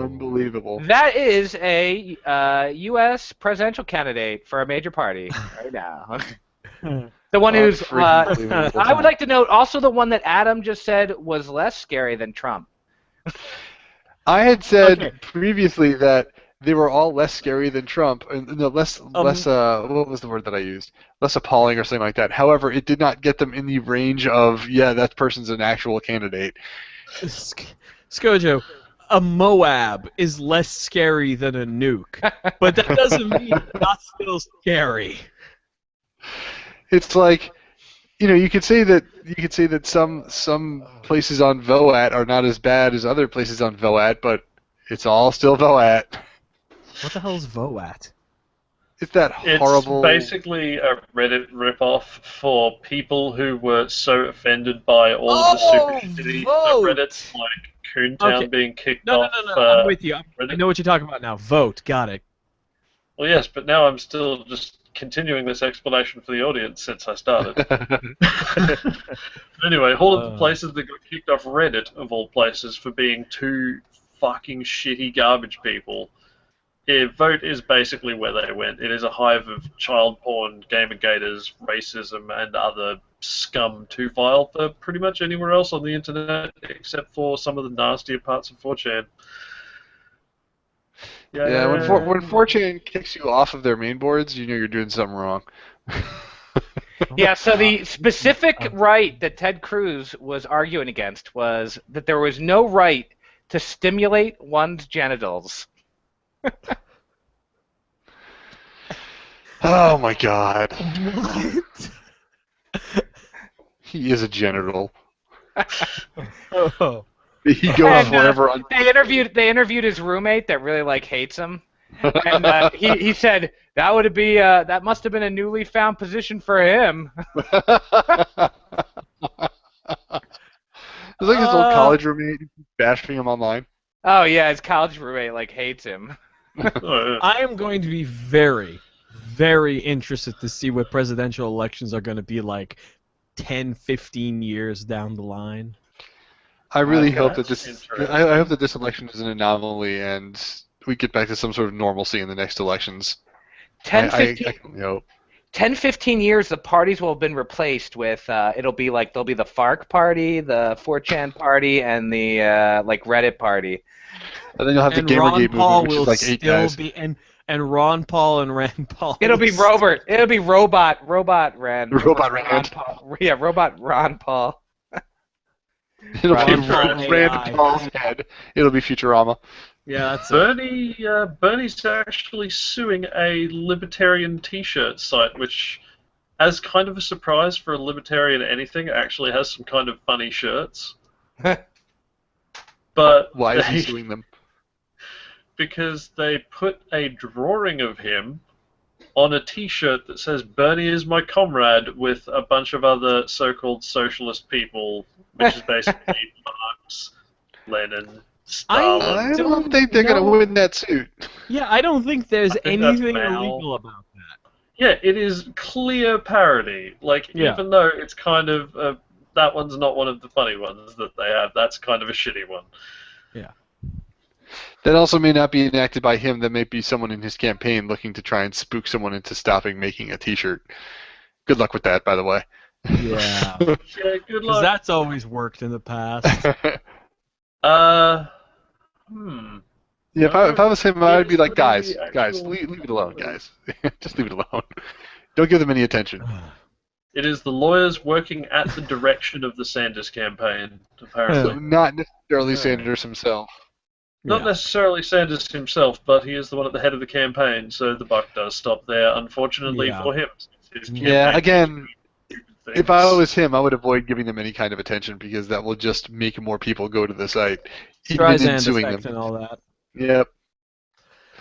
unbelievable. That is a U.S. presidential candidate for a major party right now. The one who's, I would like to note, also the one that Adam just said was less scary than Trump. I had said previously that they were all less scary than Trump, and less what was the word that I used? Less appalling or something like that. However, it did not get them in the range of, yeah, that person's an actual candidate. Scojo, a Moab is less scary than a nuke, but that doesn't mean it's not still scary. It's like, you could say that some places on VOAT are not as bad as other places on VOAT, but it's all still VOAT. What the hell is VOAT? It's that horrible. It's basically a Reddit ripoff for people who were so offended by all of the stupidity of Reddit, like Coontown Okay. being kicked No, off. I'm with you. I Reddit. know what you're talking about now. Vote. Got it. Well, yes, but now I'm still just continuing this explanation for the audience since I started. Anyway, all of the places that got kicked off Reddit, of all places, for being two fucking shitty garbage people. Vote is basically where they went. It is a hive of child porn, gamergators, racism, and other scum to file for pretty much anywhere else on the internet, except for some of the nastier parts of 4chan. Yeah, when 4chan kicks you off of their main boards, you know you're doing something wrong. Yeah, so the specific right that Ted Cruz was arguing against was that there was no right to stimulate one's genitals. Oh my god. What? He is a genital. Oh. He goes And, wherever. They interviewed his roommate that really hates him, and he said that must have been a newly found position for him. It's like his old college roommate bashing him online. Oh yeah, his college roommate hates him. I am going to be very, very interested to see what presidential elections are going to be like 10, 15 years down the line. I really hope that that's this. interesting. I hope that this election is an anomaly and we get back to some sort of normalcy in the next elections. 10, I 15, can only hope. 10, 15 years, the parties will have been replaced with it'll be there'll be the FARC party, the 4chan party, and the Reddit party. And then you'll have the And Ron Gamergate Paul movement, which will is like 8 still guys. be and Ron Paul and Rand Paul. It'll be Robert. It'll be Robot Rand. Robot Ron Rand. Paul. Yeah, Robot Ron Paul. It'll Ron be Paul Rand AI. Paul's head. It'll be Futurama. Yeah, that's Bernie's actually suing a libertarian T-shirt site, which, as kind of a surprise for a libertarian anything, actually has some kind of funny shirts. But Why is he suing them? because they put a drawing of him on a T-shirt that says "Bernie is my comrade" with a bunch of other so-called socialist people, which is basically Marx, Lenin, Stalin. I don't think they're going to win that suit. Yeah, I don't think there's I think that's anything Mao. illegal about that. Yeah, it is clear parody. Yeah. Even though it's kind of that one's not one of the funny ones that they have. That's kind of a shitty one. That also may not be enacted by him. That may be someone in his campaign looking to try and spook someone into stopping making a T-shirt. Good luck with that, by the way. Yeah, Yeah, good because luck. that's always worked in the past. Uh, Yeah, if I was him, I would be like, Is guys, the actual- leave it alone, guys. Just leave it alone. Don't give them any attention. It is the lawyers working at the direction of the Sanders campaign, So apparently. not necessarily Sanders himself. Not necessarily Sanders himself, but he is the one at the head of the campaign, so the buck does stop there, unfortunately Yeah. for him. His Yeah, campaign again, does stupid if things. I was him, I would avoid giving them any kind of attention because that will just make more people go to the site, even in Streisand suing effect them. and all that. Yep.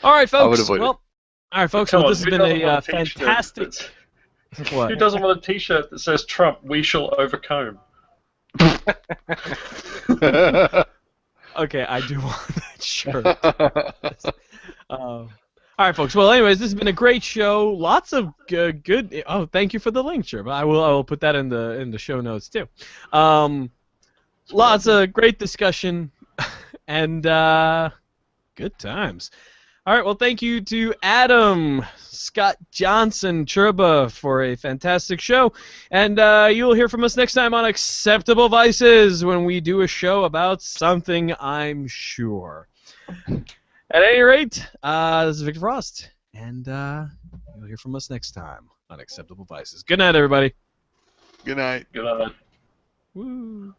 All right, I would folks. avoid it. Well, all right, folks. Come Well, on, this has who been doesn't a want t-shirt fantastic. that's- What? Who doesn't want a T-shirt that says "Trump, we shall overcome"? Okay, I do want that shirt. All right, folks. Well, anyways, this has been a great show. Lots of good. Oh, thank you for the link, sure. I will put that in the show notes too. Lots of great discussion and good times. All right. Well, thank you to Adam, Scott Johnson, Churba for a fantastic show, and you'll hear from us next time on Acceptable Vices when we do a show about something, I'm sure. At any rate, this is Victor Frost, and you'll hear from us next time on Acceptable Vices. Good night, everybody. Good night. Good night. Woo.